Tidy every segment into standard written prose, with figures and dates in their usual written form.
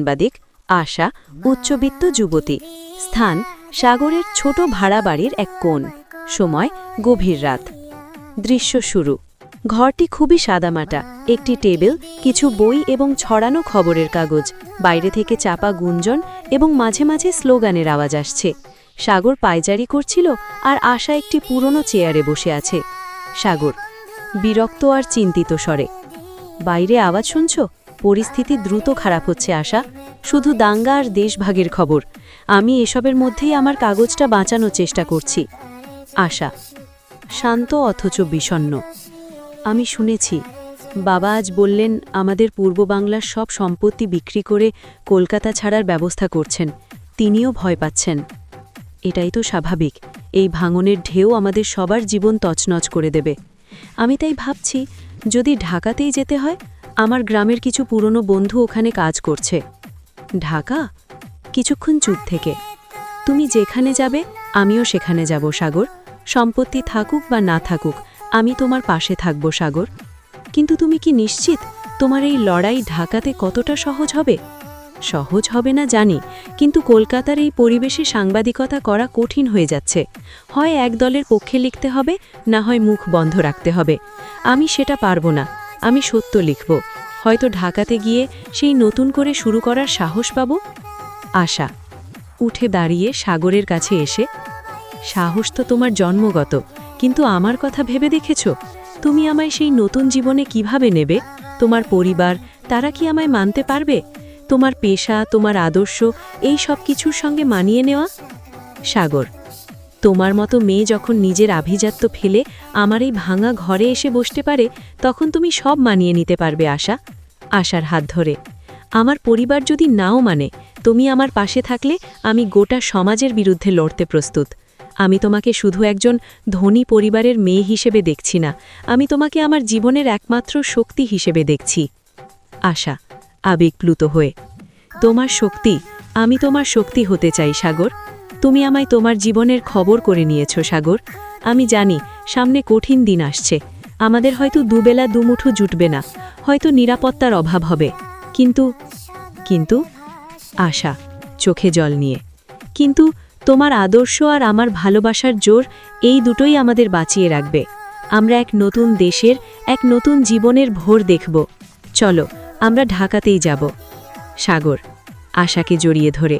সাংবাদিক আশা উচ্চবিত্ত যুবতী। স্থান সাগরের ছোট ভাড়া বাড়ির এক কোণ। সময় গভীর রাত। দৃশ্য শুরু। ঘরটি খুবই সাদামাটা। একটি টেবিল, কিছু বই এবং ছড়ানো খবরের কাগজ। বাইরে থেকে চাপা গুঞ্জন এবং মাঝে মাঝে স্লোগানের আওয়াজ আসছে। সাগর পায়চারি করছিল আর আশা একটি পুরনো চেয়ারে বসে আছে। সাগর বিরক্ত আর চিন্তিত স্বরে, বাইরে আওয়াজ শুনছ? পরিস্থিতি দ্রুত খারাপ হচ্ছে আশা। শুধু দাঙ্গা আর দেশভাগের খবর। আমি এসবের মধ্যেই আমার কাগজটা বাঁচানোর চেষ্টা করছি। আশা শান্ত অথচ বিষণ্ণ। আমি শুনেছি বাবা আজ বললেন আমাদের পূর্ব বাংলার সব সম্পত্তি বিক্রি করে কলকাতা ছাড়ার ব্যবস্থা করছেন। তিনিও ভয় পাচ্ছেন। এটাই তো স্বাভাবিক। এই ভাঙনের ঢেউ আমাদের সবার জীবন তছনছ করে দেবে। আমি তাই ভাবছি যদি ঢাকাতেই যেতে হয়। আমার গ্রামের কিছু পুরনো বন্ধু ওখানে কাজ করছে। ঢাকা? কিছুক্ষণ চুপ থেকে, তুমি যেখানে যাবে আমিও সেখানে যাব সাগর। সম্পত্তি থাকুক বা না থাকুক, আমি তোমার পাশে থাকব সাগর। কিন্তু তুমি কি নিশ্চিত তোমার এই লড়াই ঢাকাতে কতটা সহজ হবে? সহজ হবে না জানি, কিন্তু কলকাতার এই পরিবেশে সাংবাদিকতা করা কঠিন হয়ে যাচ্ছে। হয় এক দলের পক্ষে লিখতে হবে, না হয় মুখ বন্ধ রাখতে হবে। আমি সেটা পারবো না। আমি সত্য লিখব। হয়তো ঢাকাতে গিয়ে সেই নতুন করে শুরু করার সাহস পাব। আশা উঠে দাঁড়িয়ে সাগরের কাছে এসে, সাহস তো তোমার জন্মগত, কিন্তু আমার কথা ভেবে দেখেছ? তুমি আমায় সেই নতুন জীবনে কিভাবে নেবে? তোমার পরিবার, তারা কি আমায় মানতে পারবে? তোমার পেশা, তোমার আদর্শ, এই সব কিছুর সঙ্গে মানিয়ে নেওয়া? সাগর তোমার মতো মেয়ে যখন নিজের আভিজাত্য ফেলে আমার এই ভাঙা ঘরে এসে বসতে পারে, তখন তুমি সব মানিয়ে নিতে পারবে আশা। আশার হাত ধরে, আমার পরিবার যদি নাও মানে, তুমি আমার পাশে থাকলে আমি গোটা সমাজের বিরুদ্ধে লড়তে প্রস্তুত। আমি তোমাকে শুধু একজন ধনী পরিবারের মেয়ে হিসেবে দেখছি না, আমি তোমাকে আমার জীবনের একমাত্র শক্তি হিসেবে দেখছি। আশা আবেগপ্লুত হয়ে, তোমার শক্তি? আমি তোমার শক্তি হতে চাই সাগর। তুমি আমায় তোমার জীবনের খবর করে নিয়েছ সাগর। আমি জানি সামনে কঠিন দিন আসছে। আমাদের হয়তো দুবেলা দুমুঠো জুটবে না, হয়তো নিরাপত্তার অভাব হবে। কিন্তু আশা চোখে জল নিয়ে, কিন্তু তোমার আদর্শ আর আমার ভালোবাসার জোর, এই দুটোই আমাদের বাঁচিয়ে রাখবে। আমরা এক নতুন দেশের, এক নতুন জীবনের ভোর দেখব। চলো আমরা ঢাকাতেই যাব। সাগর আশাকে জড়িয়ে ধরে,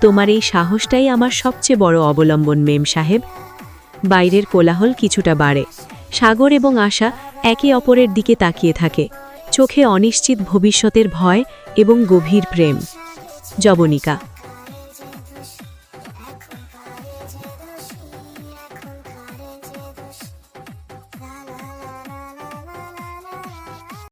তোমার এই সাহসটাই আমার সবচেয়ে বড় অবলম্বন মেম সাহেব। বাইরের কোলাহল কিছুটা বাড়ে। সাগর এবং আশা একে অপরের দিকে তাকিয়ে থাকে, চোখে অনিশ্চিত ভবিষ্যতের ভয় এবং গভীর প্রেম। যবনিকা।